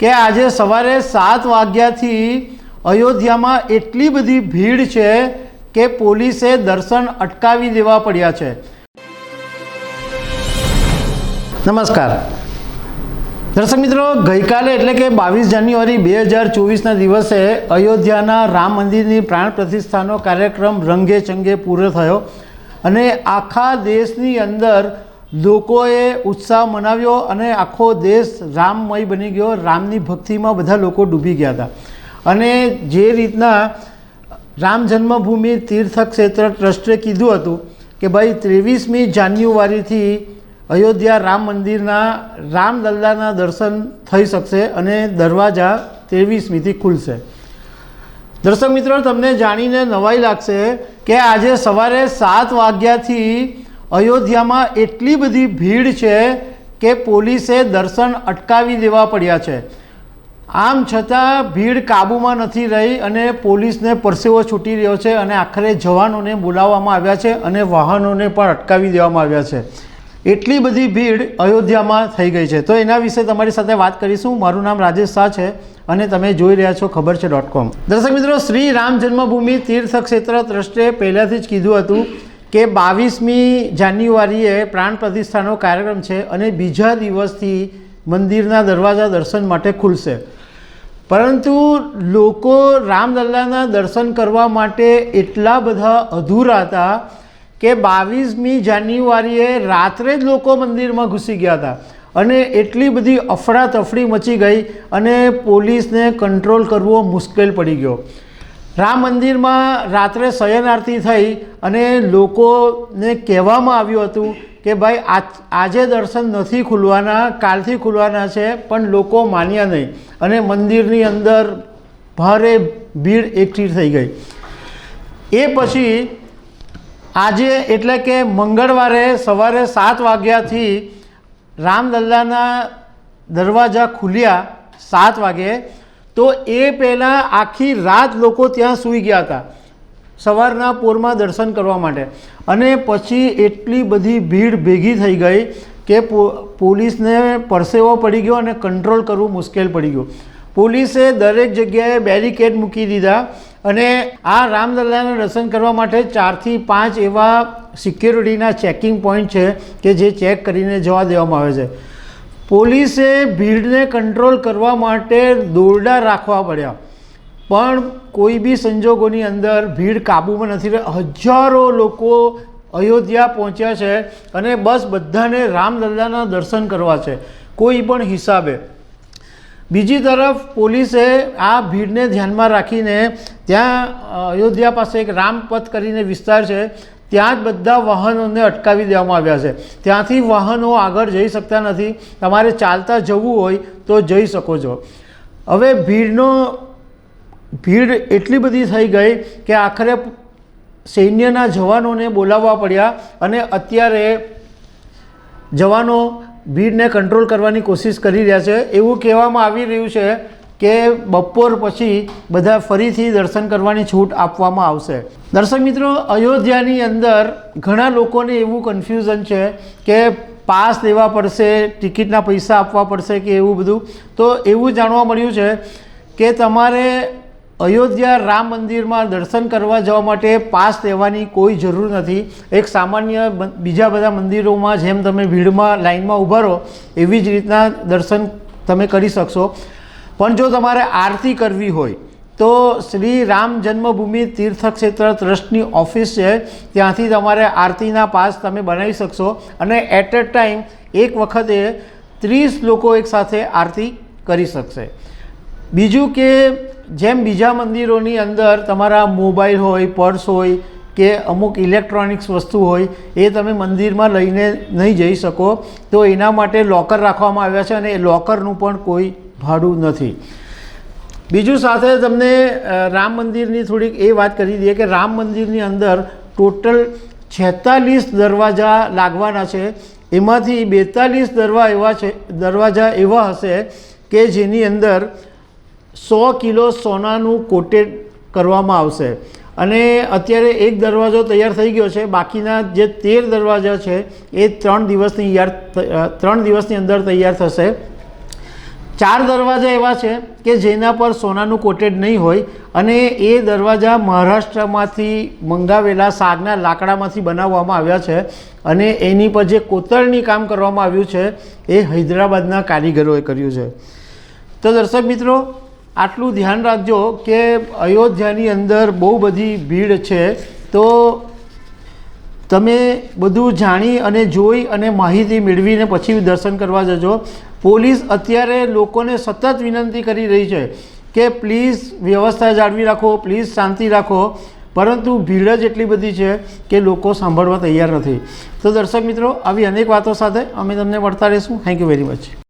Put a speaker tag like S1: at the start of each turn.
S1: કે આજે સવારે 7 વાગ્યાથી અયોધ્યામાં એટલી બધી ભીડ છે કે પોલીસે દર્શન અટકાવી દેવા પડ્યા છે। નમસ્કાર દર્શક મિત્રો, ગઈકાલે એટલે કે 22 જાન્યુઆરી 2024ના દિવસે અયોધ્યાના રામ મંદિરની પ્રાણ પ્રતિષ્ઠાનો કાર્યક્રમ રંગે ચંગે પૂરો થયો અને આખા દેશની અંદર લોકોએ ઉત્સાહ મનાવ્યો અને આખો દેશ રામમય બની ગયો। રામની ભક્તિમાં બધા લોકો ડૂબી ગયા હતા અને જે રીતના રામ જન્મભૂમિ તીર્થ ક્ષેત્ર ટ્રસ્ટે કીધું હતું કે ભાઈ 23મી જાન્યુઆરીથી અયોધ્યા રામ મંદિરના રામલલ્લાના દર્શન થઈ શકશે અને દરવાજા 23મીથી ખુલશે। દર્શક મિત્રો, તમને જાણીને નવાઈ લાગશે કે આજે સવારે 7 વાગ્યાથી અયોધ્યામાં એટલી બધી ભીડ છે કે પોલીસે દર્શન અટકાવી દેવા પડ્યા છે। આમ છતાં ભીડ કાબૂમાં નથી રહી અને પોલીસને પરસેવો છૂટી રહ્યો છે અને આખરે જવાનોને બોલાવવામાં આવ્યા છે અને વાહનોને પણ અટકાવી દેવામાં આવ્યા છે। એટલી બધી ભીડ અયોધ્યામાં થઈ ગઈ છે, તો એના વિશે તમારી સાથે વાત કરીશું। મારું નામ રાજેશ શાહ છે અને તમે જોઈ રહ્યા છો ખબર છે.com। દર્શક મિત્રો, શ્રી રામ જન્મભૂમિ તીર્થ ક્ષેત્ર ટ્રસ્ટે પહેલાંથી જ કીધું હતું કે 22મી જાન્યુઆરીએ પ્રાણ પ્રતિષ્ઠાનો કાર્યક્રમ છે અને બીજા દિવસથી મંદિરના દરવાજા દર્શન માટે ખુલશે, પરંતુ લોકો રામલલ્લાના દર્શન કરવા માટે એટલા બધા અધૂરા હતા કે 22મી જાન્યુઆરીએ રાત્રે જ લોકો મંદિરમાં ઘૂસી ગયા હતા અને એટલી બધી અફડાતફડી મચી ગઈ અને પોલીસને કંટ્રોલ કરવો મુશ્કેલ પડી ગયો। રામ મંદિરમાં રાત્રે શયન આરતી થઈ અને લોકોને કહેવામાં આવ્યું હતું કે ભાઈ આજે દર્શન નથી ખુલવાના, કાલથી ખુલવાના છે, પણ લોકો માન્યા નહીં અને મંદિરની અંદર ભારે ભીડ એકઠી થઈ ગઈ। એ પછી આજે એટલે કે મંગળવારે સવારે 7 વાગ્યાથી રામલલ્લાના દરવાજા ખુલ્યા 7 વાગે, તો એ પહેલાં આખી રાત લોકો ત્યાં સૂઈ ગયા હતા સવારના પોરમાં દર્શન કરવા માટે અને પછી એટલી બધી ભીડ ભેગી થઈ ગઈ કે પોલીસને પરસેવો પડી ગયો અને કંટ્રોલ કરવું મુશ્કેલ પડી ગયું। પોલીસે દરેક જગ્યાએ બેરિકેડ મૂકી દીધા અને આ રામલલ્લાના દર્શન કરવા માટે 4 થી 5 એવા સિક્યોરિટીના ચેકિંગ પોઈન્ટ છે કે જે ચેક કરીને જવા દેવામાં આવે છે। પોલીસે ભીડને કંટ્રોલ કરવા માટે દોરડા રાખવા પડ્યા, પણ કોઈ બી સંજોગોની અંદર ભીડ કાબૂમાં નથી રહી। હજારો લોકો અયોધ્યા પહોંચ્યા છે અને બસ બધાને રામલલ્લાના દર્શન કરવા છે કોઈ પણ હિસાબે। બીજી તરફ પોલીસે આ ભીડને ધ્યાનમાં રાખીને ત્યાં અયોધ્યા પાસે એક રામપથ કરીને વિસ્તાર છે, ત્યાં જ બધા વાહનોને અટકાવી દેવામાં આવ્યા છે। ત્યાંથી વાહનો આગળ જઈ શકતા નથી, તમારે ચાલતા જવું હોય તો જઈ શકો છો। હવે ભીડ એટલી બધી થઈ ગઈ કે આખરે સૈન્યના જવાનોને બોલાવવા પડ્યા અને અત્યારે જવાનો ભીડને કંટ્રોલ કરવાની કોશિશ કરી રહ્યા છે। એવું કહેવામાં આવી રહ્યું છે કે બપોર પછી બધા ફરીથી દર્શન કરવાની છૂટ આપવામાં આવશે। દર્શક મિત્રો, અયોધ્યાની અંદર ઘણા લોકોને એવું કન્ફ્યુઝન છે કે પાસ લેવા પડશે, ટિકિટના પૈસા આપવા પડશે કે એવું બધું, તો એવું જાણવા મળ્યું છે કે તમારે અયોધ્યા રામ મંદિરમાં દર્શન કરવા જવા માટે પાસ લેવાની કોઈ જરૂર નથી। એક સામાન્ય બીજા બધા મંદિરોમાં જેમ તમે ભીડમાં લાઇનમાં ઊભા રહો એવી જ રીતના દર્શન તમે કરી શકશો, પણ જો તમારે આરતી કરવી હોય તો શ્રી રામ જન્મભૂમિ તીર્થ ક્ષેત્ર ટ્રસ્ટની ઓફિસ છે, ત્યાંથી તમારે આરતીના પાસ તમે બનાવી શકશો અને એટ અ ટાઈમ એક વખતે 30 લોકો એકસાથે આરતી કરી શકશે। બીજું કે જેમ બીજા મંદિરોની અંદર તમારા મોબાઈલ હોય, પર્સ હોય કે અમુક ઇલેક્ટ્રોનિક્સ વસ્તુ હોય એ તમે મંદિરમાં લઈને નહીં જઈ શકો, તો એના માટે લોકર રાખવામાં આવ્યા છે અને એ લોકરનું પણ કોઈ ભાડું નથી। બીજું સાથે તમને રામ મંદિરની થોડીક એ વાત કરી દઈએ કે રામ મંદિરની અંદર ટોટલ 46 દરવાજા લાગવાના છે, એમાંથી 42 દરવાજા એવા હશે કે જેની અંદર 100 કિલો સોનાનું કોટેડ કરવામાં આવશે અને અત્યારે એક દરવાજો તૈયાર થઈ ગયો છે, બાકીના જે 13 દરવાજા છે એ 3 દિવસની અંદર તૈયાર થશે। 4 દરવાજા એવા છે કે જેના પર સોનાનું કોટેડ નહીં હોય અને એ દરવાજા મહારાષ્ટ્રમાંથી મંગાવેલા સાગના લાકડામાંથી બનાવવામાં આવ્યા છે અને એની પર જે કોતરણી કામ કરવામાં આવ્યું છે એ હૈદરાબાદના કારીગરોએ કર્યું છે. તો દર્શક મિત્રો, આટલું ધ્યાન રાખજો કે અયોધ્યાની અંદર બહુ બધી ભીડ છે, તો તમે બધું જાણી અને જોઈ અને માહિતી મેળવીને પછી દર્શન કરવા જજો. પોલીસ અત્યારે લોકોને સતત વિનંતી કરી રહી છે કે પ્લીઝ વ્યવસ્થા જાળવી રાખો, પ્લીઝ શાંતિ રાખો, પરંતુ ભીડ જ એટલી બધી છે કે લોકો સાંભળવા તૈયાર નથી. તો દર્શક મિત્રો, આવી અનેક વાતો સાથે અમે તમને મળતા રહીશું. Thank you very much.